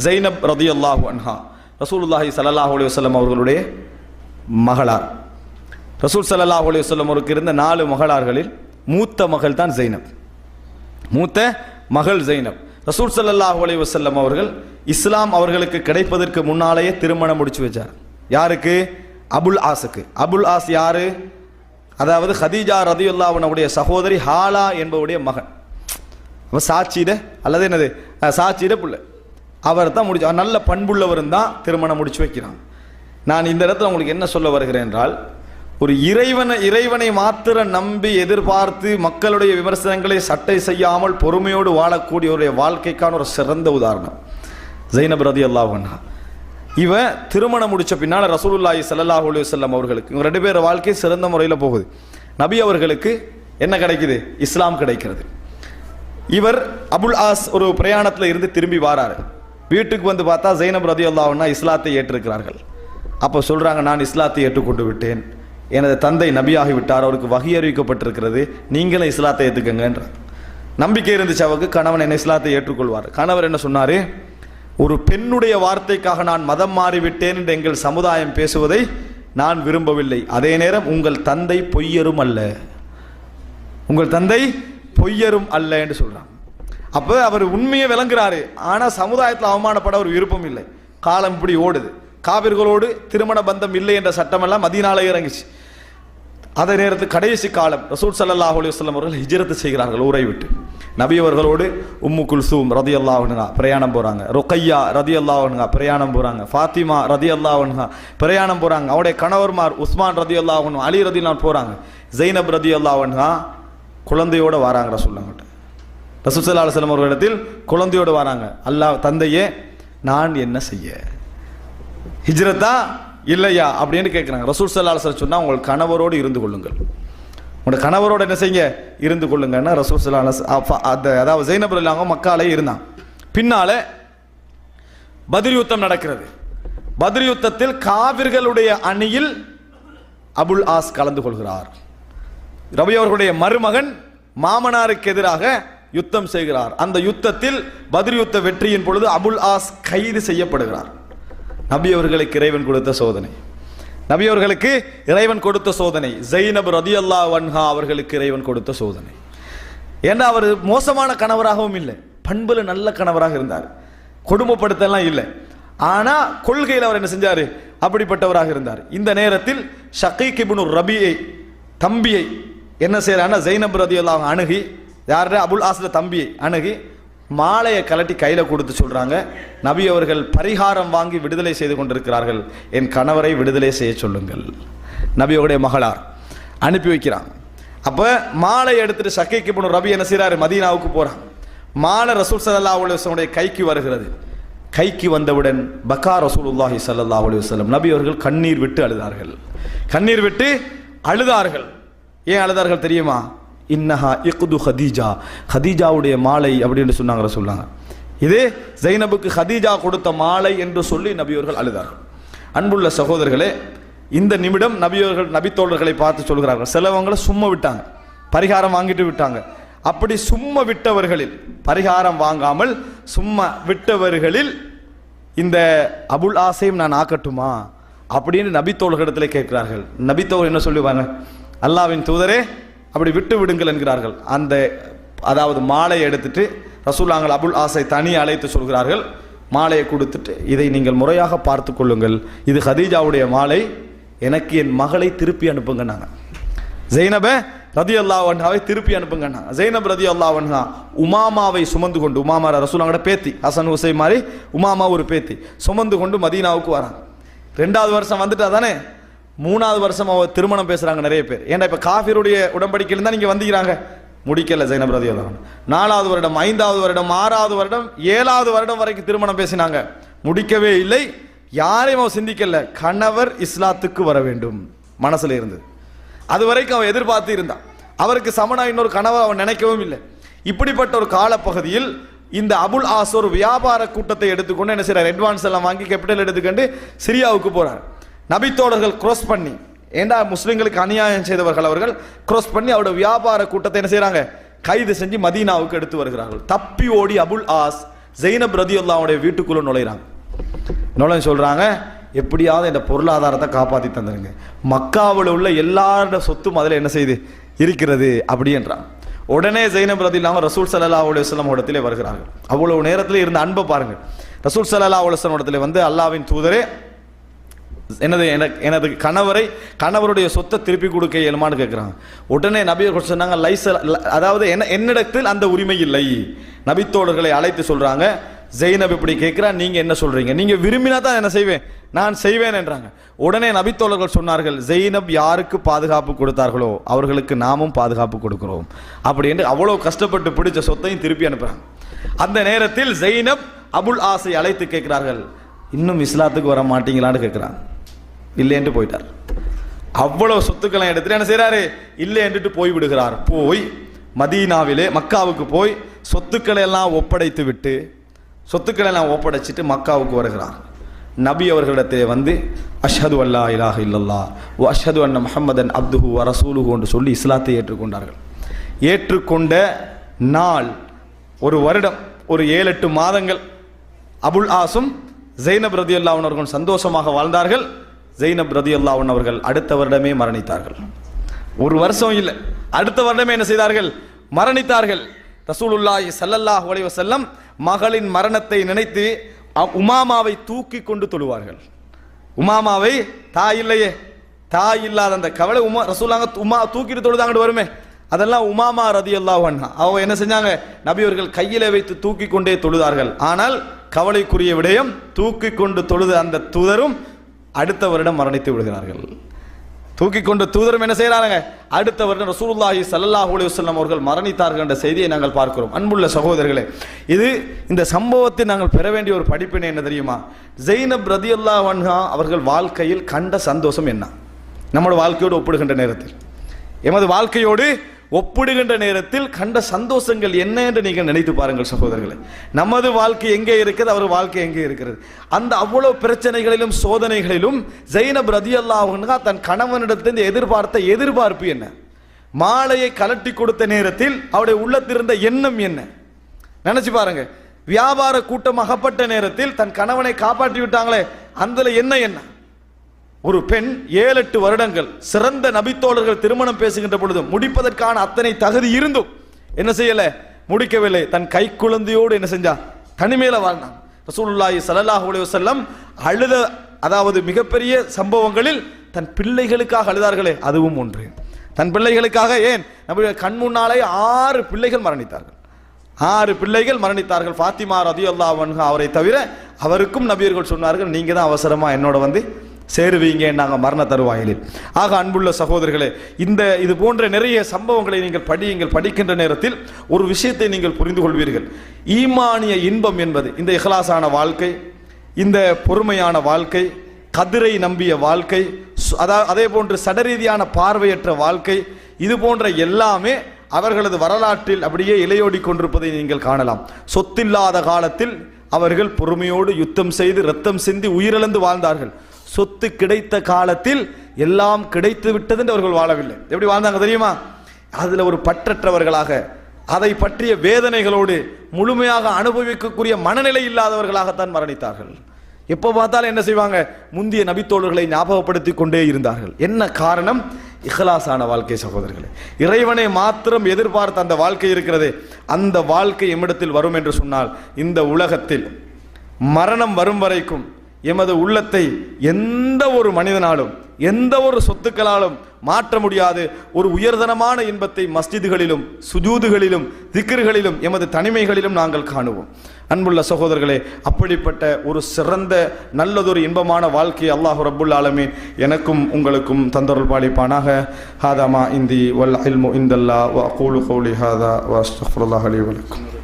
ஜைனப் ரதியல்லாஹு அன்ஹா ரசூலுல்லாஹி ஸல்லல்லாஹு அலைஹி வஸல்லம் அவர்களுடைய மகளார். ரசூல் ஸல்லல்லாஹு அலைஹி வஸல்லம் அவருக்கு இருந்த 4 மகளார்களில் மூத்த மகள் தான் ஜைனப். மூத்த மகள் ஜைனப். ரசூல் ஸல்லல்லாஹு அலைஹி வஸல்லம் அவர்கள் இஸ்லாம் அவர்களுக்கு கிடைப்பதற்கு முன்னாலேயே திருமணம் முடிச்சு வச்சார். யாருக்கு? அபுல் ஆஸுக்கு. அபுல் ஆஸ் யாரு? அதாவது ஹதீஜா ரதியல்லாஹு அன்ஹாவுடைய சகோதரி ஹாலா என்பவருடைய மகன். சாட்சியிட அல்லது என்னது சாட்சியிட பிள்ளை. அவர் தான் முடிச்சு, நல்ல பண்புள்ளவரும் தான் திருமணம் முடிச்சு வைக்கிறான். நான் இந்த இடத்துல உங்களுக்கு என்ன சொல்ல வருகிறேன் என்றால், ஒரு இறைவனை மாத்திர நம்பி எதிர்பார்த்து மக்களுடைய விமர்சனங்களை சட்டை செய்யாமல் பொறுமையோடு வாழக்கூடியவருடைய வாழ்க்கைக்கான ஒரு சிறந்த உதாரணம் ஜைனப் ரதியல்லாஹு அன்ஹா. இவன் திருமணம் முடிச்ச பின்னால் ரசூலுல்லாஹி ஸல்லல்லாஹு அலைஹி வஸல்லம் அவர்களுக்கு இவங்க 2 பேர் வாழ்க்கை சிறந்த முறையில் போகுது. நபி அவர்களுக்கு என்ன கிடைக்குது? இஸ்லாம் கிடைக்கிறது. இவர் அபுல் ஆஸ் ஒரு பிரயாணத்தில் இருந்து திரும்பி வாராரு. வீட்டுக்கு வந்து பார்த்தா ஜைனப் ரதியல்லாஹு அன்ஹா இஸ்லாத்தை ஏற்றிருக்கிறார்கள். அப்போ சொல்றாங்க, நான் இஸ்லாத்தை ஏற்றுக்கொண்டு விட்டேன், எனது தந்தை நபியாகி விட்டார், அவருக்கு வஹி அறிவிக்கப்பட்டிருக்கிறது, நீங்களும் இஸ்லாத்தை ஏற்றுக்கங்கன்ற நம்பிக்கை இருந்துச்சு அவருக்கு. கணவன் என்ன இஸ்லாத்தை ஏற்றுக்கொள்வார். கணவர் என்ன சொன்னாரு? ஒரு பெண்ணுடைய வார்த்தைக்காக நான் மதம் மாறிவிட்டேன் என்று எங்கள் சமுதாயம் பேசுவதை நான் விரும்பவில்லை. அதே நேரம் உங்கள் தந்தை பொய்யரும் அல்ல, உங்கள் தந்தை பொய்யரும் அல்ல என்று சொல்றாங்க. அப்போ அவர் உண்மையை விளங்குறாரு. ஆனால் சமுதாயத்தில் அவமானப்பட ஒரு விருப்பம் இல்லை. காலம் இப்படி ஓடுது. காவிர்களோடு திருமண பந்தம் இல்லை என்ற சட்டமெல்லாம் மதீனால இறங்கிச்சு. அதே நேரத்தில் கடைசி காலம் ரசூல் ஸல்லல்லாஹு அலைஹி வஸல்லம் அவர்கள் ஹிஜ்ரத் செய்கிறார்கள் ஊரை விட்டு. நபி அவர்களோடு உம்மு குல்சூம் ரதியல்லாஹு அன்ஹா பிரயாணம் போறாங்க, ருக்கையா ரதியல்லாஹு அன்ஹா பிரயாணம் போறாங்க, ஃபாத்திமா ரதியல்லாஹு அன்ஹா பிரயாணம் போறாங்க, அவருடைய கணவர்மார் உஸ்மான் ரதியல்லாஹு அன்ஹு, அலி ரதியல்லாஹு போறாங்க. ஜைனப் ரதியல்லாஹு அன்ஹா குழந்தையோட வராங்க ரசூலுல்லாஹ். ரசூல் ஸல்லல்லாஹு அலைஹி வஸல்லம் அவர்களிடத்தில் குழந்தையோடு வராங்க. அல்லாஹ் தந்தையே நான் என்ன செய்ய, ஹிஜ்ரத்தா இல்லையா அப்படின்னு கேட்குறாங்க. ரசூல் ஸல்லல்லாஹு அலைஹி வஸல்லம் சொன்னா, உங்கள் கணவரோடு இருந்து கொள்ளுங்கள், உங்களோட கணவரோடு என்ன செய்ய இருந்து கொள்ளுங்கன்னா ரசூல் ஸல்லல்லாஹு அலைஹி வஸல்லம் அதாவது ஜைனப் ரலியல்லாஹு அன்ஹா மக்காலே இருந்தான். பின்னால பத்ர் யுத்தம் நடக்கிறது. பத்ர் யுத்தத்தில் காவிர்களுடைய அணியில் அபுல் ஆஸ் கலந்து கொள்கிறார். ரபி அவர்களுடைய மருமகன் மாமனாருக்கு எதிராக யுத்தம் செய்கிறார். அந்த யுத்தத்தில் பத்ர் யுத்த வெற்றியின் பொழுது அபுல் ஆஸ் கைது செய்யப்படுகிறார். நபி அவர்களுக்கு இறைவன் கொடுத்த சோதனை, நபி அவர்களுக்கு இறைவன் கொடுத்த சோதனை, ஜைனப் ரதியல்லாஹு அன்ஹா அவர்களுக்கு இறைவன் கொடுத்த சோதனை. ஏன்னா அவர் மோசமான கணவராகவும் இல்லை, பண்புல நல்ல கணவராக இருந்தார், கொடுமைப்படுத்தலாம் இல்லை. ஆனா கொள்கையில் அவர் என்ன செஞ்சாரு? அப்படிப்பட்டவராக இருந்தார். இந்த நேரத்தில் ஷகீக் இப்னு ரபியை தம்பியை என்ன செய்யறான்னா ஜைனப் ரதியல்லாஹு அணுகி, யாரு? அபுல் ஆஸ்ல தம்பியை அணுகி மாலையை கலட்டி கையில கொடுத்து சொல்றாங்க, நபி அவர்கள் பரிகாரம் வாங்கி விடுதலை செய்து கொண்டிருக்கிறார்கள், என் கணவரை விடுதலை செய்ய சொல்லுங்கள். நபி அவருடைய மகளார் அனுப்பி வைக்கிறாங்க. அப்ப மாலை எடுத்துட்டு ஷகீக் இப்னு ரபி என்ன செய்யறாரு? மதீனாவுக்கு போறாங்க. மாலை ரசூல் ஸல்லல்லாஹு அலைஹி வஸல்லம் கைக்கு வருகிறது. கைக்கு வந்தவுடன் பக்கா ரசூலுல்லாஹி ஸல்லல்லாஹு அலைஹி வஸல்லம், நபி அவர்கள் கண்ணீர் விட்டு அழுதார்கள். கண்ணீர் விட்டு அழுதார்கள். ஏன் அழுதார்கள் தெரியுமா? இன்னஹா இக்து ஹதீஜா, ஹதீஜாவுடைய மாலை அப்படின்னு சொன்னாங்க ரசூலுல்லாஹ். இது ஜைனபுக்கு ஹதீஜா கொடுத்த மாலை என்று சொல்லி நபியவர்கள் அழுதார்கள். அன்புள்ள சகோதரர்களே, இந்த நிமிடம் நபியவர்கள் நபித்தோழர்களை பார்த்து சொல்கிறார்கள், சிலவங்களை சும்மா விட்டாங்க, பரிகாரம் வாங்கிட்டு விட்டாங்க. அப்படி சும்மா விட்டவர்களில், பரிகாரம் வாங்காமல் சும்மா விட்டவர்களில் இந்த அபுல் ஆஸையும் நான் ஆக்கட்டுமா அப்படின்னு நபித்தோழர்களிடத்தில் கேட்கிறார்கள். நபித்தோழர் என்ன சொல்லுவாங்க? அல்லாஹ்வின் தூதரே அப்படி விட்டு விடுங்கள் என்கிறார்கள். அந்த அதாவது மாலையை எடுத்துட்டு ரசூலுல்லாஹ் அபுல் ஆஸை தனி அழைத்து சொல்கிறார்கள், மாலையை கொடுத்துட்டு இதை நீங்கள் முறையாக பார்த்து கொள்ளுங்கள், இது ஹதீஜாவுடைய மாலை, எனக்கு என் மகளை திருப்பி அனுப்புங்க. நாங்கள் ஜைனப ரதியல்லாஹு அன்ஹாவை திருப்பி அனுப்புங்க. ஜைனப் ரதியல்லாஹு அன்ஹா உமாமாவை சுமந்து கொண்டு, உமாமா ரசூலுல்லாஹோட பேத்தி, ஹசன் ஹுசைன் மாதிரி உமாமா ஒரு பேத்தி, சுமந்து கொண்டு மதீனாவுக்கு வராங்க. 2வது வருஷம் வந்துட்டா தானே, 3வது வருஷம் அவர் திருமணம் பேசுறாங்க நிறைய பேர். ஏன்னா இப்ப காஃபிருடைய உடன்படிக்கையில் தான் நீங்க வந்துக்கிறாங்க, முடிக்கல ஜைனப் ரதியல்லாஹு அன்ஹா. 4வது வருடம், 5வது வருடம், 6வது வருடம், 7வது வருடம் வரைக்கும் திருமணம் பேசினாங்க, முடிக்கவே இல்லை. யாரையும் அவன் சிந்திக்கல, கணவர் இஸ்லாத்துக்கு வர வேண்டும் மனசுல இருந்து. அது வரைக்கும் அவன் எதிர்பார்த்து இருந்தான். அவருக்கு சமனா இன்னொரு கணவர் அவன் நினைக்கவும் இல்லை. இப்படிப்பட்ட ஒரு காலப்பகுதியில் இந்த அபுல் ஆஸ் ஒரு வியாபார கூட்டத்தை எடுத்துக்கொண்டு என்ன செய்யறார்? அட்வான்ஸ் எல்லாம் வாங்கி கேபிட்டல் எடுத்துக்கொண்டு சிரியாவுக்கு போறார். நபித்தோழர்கள் கிராஸ் பண்ணி, ஏண்டா முஸ்லிம்களுக்கு அநியாயம் செய்தவர்கள் அவர்கள், கிராஸ் பண்ணி அவருடைய வியாபார கூட்டத்தை என்ன செய்யறாங்க? கைது செஞ்சு மதீனாவுக்கு எடுத்து வருகிறார்கள். தப்பி ஓடி அபுல் ஆஸ் ஜெய்னப் ரதியல்லாஹுடைய வீட்டுக்குள்ள நுழைஞ்சு சொல்றாங்க, எப்படியாவது இந்த பொருளாதாரத்தை காப்பாற்றி தந்துருங்க, மக்காவில் உள்ள எல்லாரோட சொத்தும் அதில் என்ன செய்து இருக்கிறது அப்படின்றான். உடனே ஜெய்னப் ரதியல்லாஹு ரசூல் ஸல்லல்லாஹு அலைஹி வஸல்லம் இடத்திலே வருகிறார்கள். அவ்வளவு நேரத்தில் இருந்த அன்பை பாருங்க. ரசூல் ஸல்லல்லாஹு அலைஹி வஸல்லம் இடத்திலே வந்து, அல்லாஹ்வின் தூதரே, எனது கணவருடைய சொத்தை திருப்பி கொடுக்க இயலுமான்னு கேட்குறாங்க. உடனே நபியர்கள் சொன்னாங்க, அதாவது என்னிடத்தில் அந்த உரிமை இல்லை. நபித்தோழர்களை அழைத்து சொல்றாங்க, ஜெய்னப் இப்படி கேட்கிறா, நீங்க என்ன சொல்றீங்க? நீங்க விரும்பினா தான் என்ன செய்வேன், நான் செய்வேன் என்றாங்க. உடனே நபித்தோழர்கள் சொன்னார்கள், ஜெய்னப் யாருக்கு பாதுகாப்பு கொடுத்தார்களோ அவர்களுக்கு நாமும் பாதுகாப்பு கொடுக்கிறோம் அப்படி என்று அவ்வளவு கஷ்டப்பட்டு பிடிச்ச சொத்தையும் திருப்பி அனுப்புறாங்க. அந்த நேரத்தில் ஜெய்னப் அபுல் ஆஸை அழைத்து கேட்கிறார்கள், இன்னும் இஸ்லாத்துக்கு வர மாட்டீங்களான்னு கேட்கிறாங்க. இல்லை என்று போயிட்டார். அவ்வளவு சொத்துக்களை எடுத்துட்டு என்ன செய்யறாரு, இல்லை என்று போய் விடுகிறார். போய் மதீனாவிலே மக்காவுக்கு போய் சொத்துக்களை எல்லாம் ஒப்படைச்சிட்டு மக்காவுக்கு வருகிறார். நபி அவர்களிடத்திலே வந்து, அஷ்ஹது அல்லா இலாஹ இல்லல்லாஹ் வ அஷ்ஹது அன்ன முஹம்மதன் அப்துஹு வ ரசூலுஹு என்று சொல்லி இஸ்லாத்தை ஏற்றுக்கொண்டார்கள். ஏற்றுக்கொண்ட நாள் ஒரு வருடம், ஒரு 7-8 மாதங்கள் அபுல் ஆஸும் ஜெய்னப் ரதியல்லாஹு அவர்கள் சந்தோஷமாக வாழ்ந்தார்கள். ஜெய்னப் ரதியல்லாஹு அவர்கள் அடுத்த வருடமே மரணித்தார்கள். ஒரு வருஷம் இல்லை, அடுத்த வருடமே என்ன செய்தார்கள், மரணித்தார்கள். ரசூலுல்லாஹி ஸல்லல்லாஹு அலைஹி வஸல்லம் மகளின் மரணத்தை நினைத்து உமாமாவை தூக்கி கொண்டு தொழுவார்கள். உமாமாவை, தாய் இல்லையே, தாய் இல்லாத அந்த கவலை ரசூலுல்லாஹ் தூக்கிட்டு தொழுதாங்கன்னு வருமே, அதெல்லாம் உமாமா ரதியல்லாஹு அன்ஹா அவ என்ன செஞ்சாங்க, நபியவர்கள் கையில வைத்து தூக்கி கொண்டே தொழுதார்கள். ஆனால் கவலைக்குரிய விடயம், தூக்கி கொண்டு தொழுத அந்த தூதரும் அடுத்த வருடம் மரணித்து விடுகிறார்கள். தூக்கி கொண்டு தூதரும் என்ன செய்யறாங்க, அடுத்த வருடம் ரசூலுல்லாஹி ஸல்லல்லாஹு அலைஹி வஸல்லம் அவர்கள் மரணித்தார்கள் என்ற செய்தியை நாங்கள் பார்க்கிறோம். அன்புள்ள சகோதரர்களே, இந்த சம்பவத்தை நாங்கள் பெற வேண்டிய ஒரு படிப்பினை என்ன தெரியுமா? ஜெய்னப் ரதியல்லாஹு அன்ஹா அவர்கள் வாழ்க்கையில் கண்ட சந்தோஷம் என்ன? நம்முடைய வாழ்க்கையோடு ஒப்பிடுகின்ற நேரத்தில், எமது வாழ்க்கையோடு ஒப்பிடுகின்ற நேரத்தில் கண்ட சந்தோஷங்கள் என்ன என்று நீங்கள் நினைத்து பாருங்கள் சகோதரர்களே. நமது வாழ்க்கை எங்கே இருக்கிறது, அவர் வாழ்க்கை எங்கே இருக்கிறது? அந்த அவ்வளவு பிரச்சனைகளிலும் சோதனைகளிலும் ஜெய்னப் ரதியல்லாஹு அன்ஹா தன் கணவனிடத்திலிருந்து எதிர்பார்த்த எதிர்பார்ப்பு என்ன? மாலையை கலட்டி கொடுத்த நேரத்தில் அவருடைய உள்ளத்திருந்த எண்ணம் என்ன? நினைச்சு பாருங்க. வியாபார கூட்டம் அகப்பட்ட நேரத்தில் தன் கணவனை காப்பாற்றி விட்டாங்களே, அந்த என்ன ஒரு பெண் 7-8 வருடங்கள் சிறந்த நபித்தோழர்கள் திருமணம் பேசுகின்ற பொழுது முடிப்பதற்கான அத்தனை தகுதி இருந்தும் என்ன செய்யல, முடிக்கவில்லை. தன் கை குழந்தையோடு என்ன செஞ்சா, தனிமையில வாழ்ந்தான். ரசூலுல்லாஹி ஸல்லல்லாஹு அலைஹி வஸல்லம் அழுத, அதாவது மிகப்பெரிய சம்பவங்களில் தன் பிள்ளைகளுக்காக அழுதார்களே, அதுவும் ஒன்று. தன் பிள்ளைகளுக்காக, ஏன் நபி கண் முன்னாலே 6 பிள்ளைகள் மரணித்தார்கள். 6 பிள்ளைகள் மரணித்தார்கள். ஃபாத்திமா ரதியல்லாஹு அன்ஹா அவரை தவிர அவருக்கும் நபியர்கள் சொன்னார்கள், நீங்க தான் அவசரமா என்னோட வந்து சேருவீங்க நாங்கள் மரண தருவாயிலில். ஆக அன்புள்ள சகோதரர்களே, இது போன்ற நிறைய சம்பவங்களை நீங்கள் படிக்கின்ற நேரத்தில் ஒரு விஷயத்தை நீங்கள் புரிந்து கொள்வீர்கள். ஈமானிய இன்பம் என்பது இந்த இஹ்லாஸான வாழ்க்கை, இந்த பொறுமையான வாழ்க்கை, கதிரை நம்பிய வாழ்க்கை, அதே போன்று சடரீதியான பார்வையற்ற வாழ்க்கை, இது போன்ற எல்லாமே அவர்களது வரலாற்றில் அப்படியே இலையோடி கொண்டிருப்பதை நீங்கள் காணலாம். சொத்தில்லாத காலத்தில் அவர்கள் பொறுமையோடு யுத்தம் செய்து இரத்தம் சிந்தி உயிரிழந்து வாழ்ந்தார்கள். சொத்து கிடைத்த காலத்தில் எல்லாம் கிடைத்து விட்டது என்று அவர்கள் வாழவில்லை. எப்படி வாழ்ந்தாங்க தெரியுமா? அதுல ஒரு பற்றற்றவர்களாக, அதை பற்றிய வேதனைகளோடு முழுமையாக அனுபவிக்கக்கூடிய மனநிலை இல்லாதவர்களாகத்தான் மரணித்தார்கள். எப்போ பார்த்தாலும் என்ன செய்வாங்க, முந்திய நபித்தோழர்களை ஞாபகப்படுத்தி கொண்டே இருந்தார்கள். என்ன காரணம்? இஹ்லாஸான வாழ்க்கை சகோதரர்களே. இறைவனை மாத்திரம் எதிர்பார்த்த அந்த வாழ்க்கை இருக்கிறது, அந்த வாழ்க்கை எம்மிடத்தில் வரும் என்று சொன்னால் இந்த உலகத்தில் மரணம் வரும் வரைக்கும் எமது உள்ளத்தை எந்த ஒரு மனிதனாலும் எந்த ஒரு சொத்துக்களாலும் மாற்ற முடியாது. ஒரு உயர்தனமான இன்பத்தை மஸ்ஜிதுகளிலும் சுஜூதுகளிலும் திக்ர்களிலும் எமது தனிமைகளிலும் நாங்கள் காணுவோம். அன்புள்ள சகோதரர்களே, அப்படிப்பட்ட ஒரு சிறந்த நல்லதொரு இன்பமான வாழ்க்கையை அல்லாஹ் ரப்புல் ஆலமீன் எனக்கும் உங்களுக்கும் தந்தருள் பாலிப்பானாக. ஹாதா மா இந்தி வல் இல்மு இந்தல்லாஹ் வ அகூலு கௌலி ஹாதா வ அஸ்தக்ஃபிருல்லாஹ் லி வ லக்கும்.